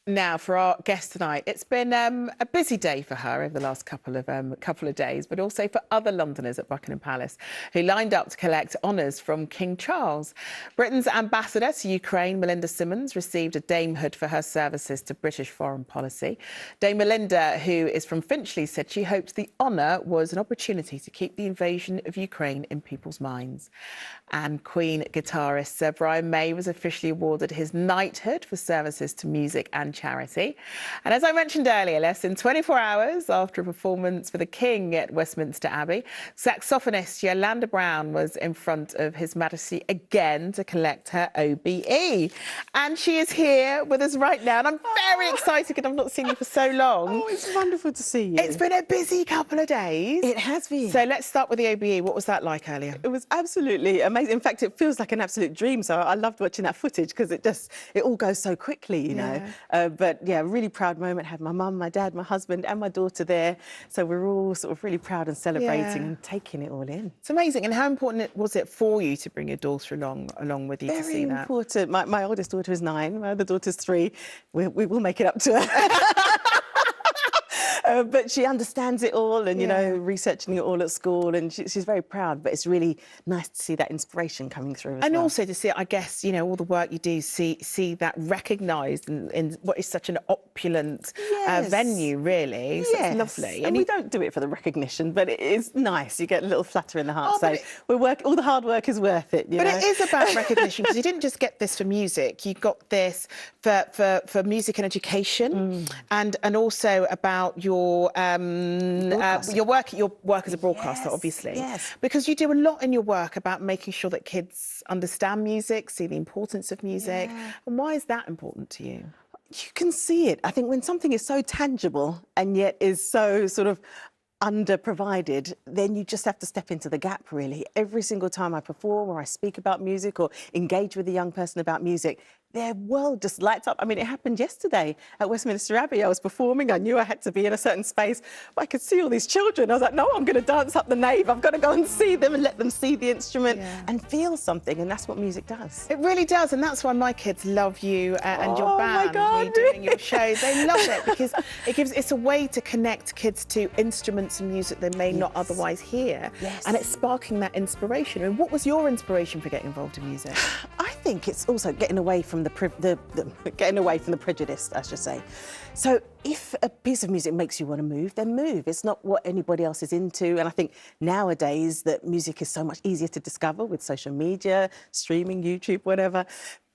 Now, for our guest tonight, it's been a busy day for her over the last couple of days, but also for other Londoners at Buckingham Palace who lined up to collect honours from King Charles. Britain's ambassador to Ukraine, Melinda Simmons, received a damehood for her services to British foreign policy. Dame Melinda, who is from Finchley, said she hoped the honour was an opportunity to keep the invasion of Ukraine in people's minds. And Queen guitarist Sir Brian May was officially awarded his knighthood for services to music and charity. And as I mentioned earlier, less than 24 hours after a performance for the King at Westminster Abbey, saxophonist YolanDa Brown was in front of His Majesty again to collect her OBE. And she is here with us right now, and I'm very excited because I've not seen you for so long. Oh, it's wonderful to see you. It's been a busy couple of days. It has been. So let's start with the OBE. What was that like earlier? It was absolutely amazing. In fact, it feels like an absolute dream. So I loved watching that footage because it all goes so quickly, you know. But yeah, really proud moment. Had my mum, my dad, my husband and my daughter there. So we're all sort of really proud and celebrating and taking it all in. It's amazing. And how important was it for you to bring your daughter along with you to see that? Very important. My oldest daughter is 9. My other daughter's 3. We will make it up to her. But she understands it all and, you know, researching it all at school, and she's very proud. But it's really nice to see that inspiration coming through as well. Also to see, I guess, you know, all the work you do, see that recognised in what is such an opulent venue, really. So it's lovely. And we don't do it for the recognition, but it is nice. You get a little flutter in the heart. So all the hard work is worth it, you know? But it is about recognition, because you didn't just get this for music. You got this for music and education, and also about your work as a broadcaster, obviously. Because you do a lot in your work about making sure that kids understand music, see the importance of music. And why is that important to you? You can see it. I think when something is so tangible and yet is so sort of under-provided, then you just have to step into the gap, really. Every single time I perform or I speak about music or engage with a young person about music, their world just lights up. I mean, it happened yesterday at Westminster Abbey. I was performing. I knew I had to be in a certain space, but I could see all these children. I was like, no, I'm going to dance up the nave. I've got to go and see them and let them see the instrument and feel something. And that's what music does. It really does. And that's why my kids love you and your band. Oh, my God. When you're doing your shows. They love it because it's a way to connect kids to instruments and music they may not otherwise hear. And it's sparking that inspiration. I mean, what was your inspiration for getting involved in music? I think it's also getting away from the prejudice, I should say. So if a piece of music makes you want to move, then move. It's not what anybody else is into. And I think nowadays that music is so much easier to discover with social media, streaming, YouTube, whatever.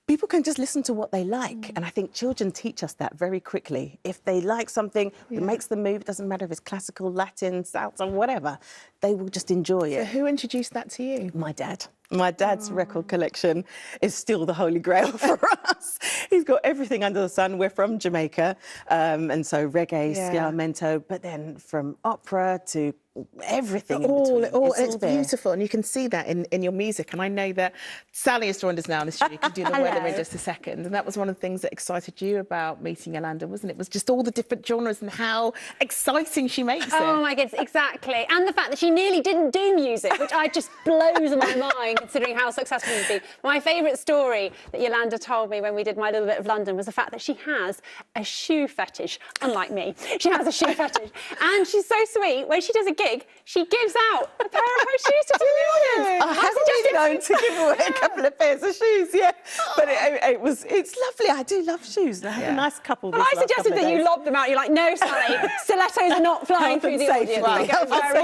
People can just listen to what they like. And I think children teach us that very quickly. If they like something that makes them move, it doesn't matter if it's classical, Latin, salsa, whatever, they will just enjoy it. So who introduced that to you? My dad. My dad's record collection is still the holy grail for us. He's got everything under the sun. We're from Jamaica, and so reggae, ska, mento, but then from opera to everything it's beautiful, and you can see that in your music. And I know that Sally has joined us now in the studio. You can do the weather in just a second. And that was one of the things that excited you about meeting YolanDa, wasn't it? It was just all the different genres and how exciting she makes it. Oh my goodness, exactly. And the fact that she nearly didn't do music, which just blows my mind considering how successful she's been. My favourite story that YolanDa told me when we did my little bit of London was the fact that she has a shoe fetish, unlike me. She has a shoe fetish. And she's so sweet. When she does a gig, she gives out a pair of her shoes to the audience. I have been known to give away a couple of pairs of shoes, but it's lovely. I do love shoes. I had a nice couple. Well, I suggested that you lob them out. You're like, no, Sally, stilettos are not flying through the audience.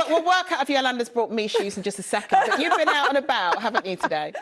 We'll work out if YolanDa's brought me shoes in just a second. But you've been out and about, haven't you, today?